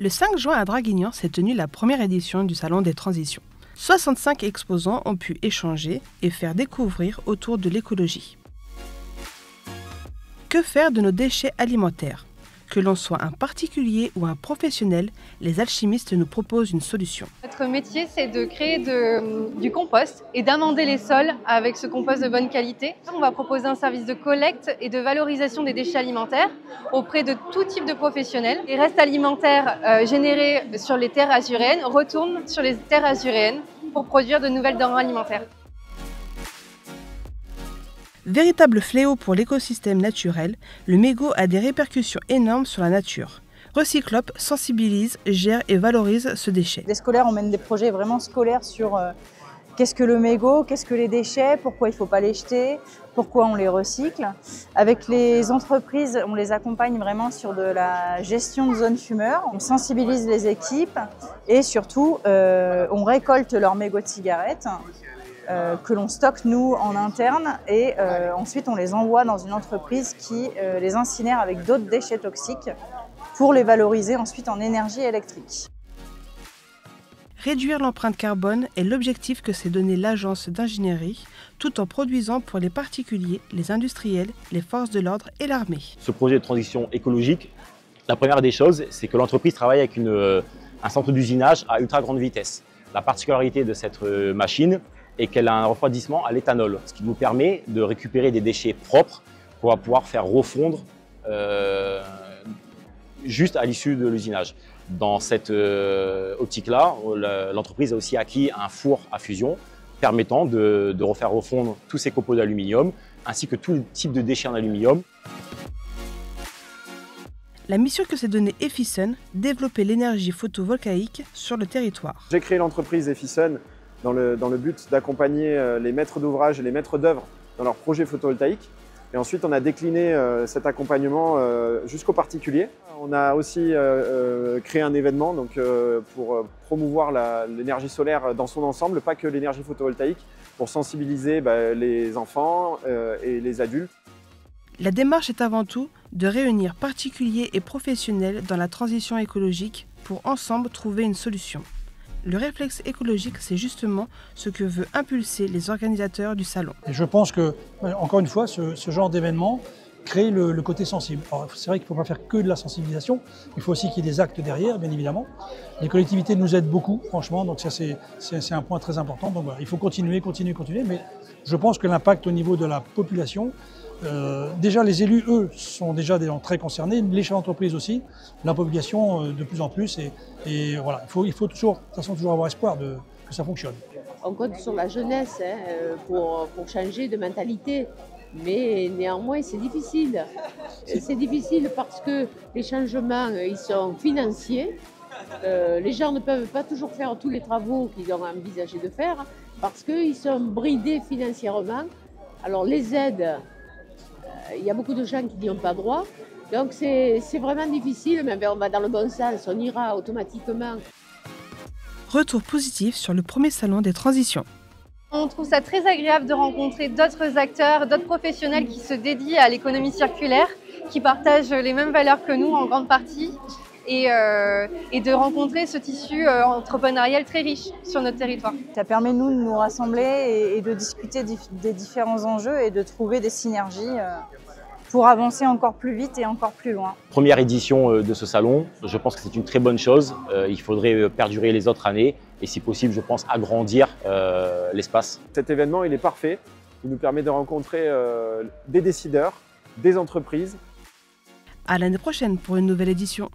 Le 5 juin à Draguignan s'est tenue la première édition du Salon des Transitions. 65 exposants ont pu échanger et faire découvrir autour de l'écologie. Que faire de nos déchets alimentaires? Que l'on soit un particulier ou un professionnel, les alchimistes nous proposent une solution. Notre métier, c'est de créer du compost et d'amender les sols avec ce compost de bonne qualité. On va proposer un service de collecte et de valorisation des déchets alimentaires auprès de tout type de professionnels. Les restes alimentaires générés sur les terres azuréennes retournent sur les terres azuréennes pour produire de nouvelles denrées alimentaires. Véritable fléau pour l'écosystème naturel, le mégot a des répercussions énormes sur la nature. Recyclop sensibilise, gère et valorise ce déchet. Les scolaires, on mène des projets vraiment scolaires sur qu'est-ce que le mégot, qu'est-ce que les déchets, pourquoi il ne faut pas les jeter, pourquoi on les recycle. Avec les entreprises, on les accompagne vraiment sur de la gestion de zones fumeurs. On sensibilise les équipes et surtout, on récolte leurs mégots de cigarettes. Que l'on stocke nous en interne et ensuite on les envoie dans une entreprise qui les incinère avec d'autres déchets toxiques pour les valoriser ensuite en énergie électrique. Réduire l'empreinte carbone est l'objectif que s'est donné l'agence d'ingénierie tout en produisant pour les particuliers, les industriels, les forces de l'ordre et l'armée. Ce projet de transition écologique, la première des choses, c'est que l'entreprise travaille avec un centre d'usinage à ultra grande vitesse. La particularité de cette machine et qu'elle a un refroidissement à l'éthanol, ce qui nous permet de récupérer des déchets propres pour pouvoir faire refondre juste à l'issue de l'usinage. Dans cette optique-là, l'entreprise a aussi acquis un four à fusion permettant de refaire refondre tous ces copeaux d'aluminium ainsi que tous les types de déchets en aluminium. La mission que s'est donnée Efison, développer l'énergie photovoltaïque sur le territoire. J'ai créé l'entreprise Efison dans le but d'accompagner les maîtres d'ouvrage et les maîtres d'œuvre dans leurs projets photovoltaïques. Et ensuite, on a décliné cet accompagnement jusqu'aux particuliers. On a aussi créé un événement pour promouvoir l'énergie solaire dans son ensemble, pas que l'énergie photovoltaïque, pour sensibiliser les enfants et les adultes. La démarche est avant tout de réunir particuliers et professionnels dans la transition écologique pour ensemble trouver une solution. Le réflexe écologique, c'est justement ce que veut impulser les organisateurs du salon. Et je pense que, encore une fois, ce genre d'événement crée le côté sensible. C'est vrai qu'il ne faut pas faire que de la sensibilisation, il faut aussi qu'il y ait des actes derrière, bien évidemment. Les collectivités nous aident beaucoup, franchement, donc ça c'est un point très important. Donc voilà, il faut continuer, mais je pense que l'impact au niveau de la population, déjà les élus, eux, sont déjà très concernés, les chefs d'entreprise aussi, la population de plus en plus, et voilà, il faut toujours, de toute façon, toujours avoir espoir que ça fonctionne. On compte sur la jeunesse pour changer de mentalité, mais néanmoins c'est difficile. C'est difficile parce que les changements, ils sont financiers. Les gens ne peuvent pas toujours faire tous les travaux qu'ils ont envisagé de faire parce qu'ils sont bridés financièrement. Alors les aides, il y a beaucoup de gens qui n'y ont pas droit, donc c'est vraiment difficile, mais on va dans le bon sens, on ira automatiquement. Retour positif sur le premier salon des transitions. On trouve ça très agréable de rencontrer d'autres acteurs, d'autres professionnels qui se dédient à l'économie circulaire, qui partagent les mêmes valeurs que nous en grande partie, et de rencontrer ce tissu entrepreneurial très riche sur notre territoire. Ça permet nous de nous rassembler et de discuter des différents enjeux et de trouver des synergies pour avancer encore plus vite et encore plus loin. Première édition de ce salon, je pense que c'est une très bonne chose. Il faudrait perdurer les autres années et si possible, je pense, agrandir l'espace. Cet événement, il est parfait. Il nous permet de rencontrer des décideurs, des entreprises. À l'année prochaine pour une nouvelle édition.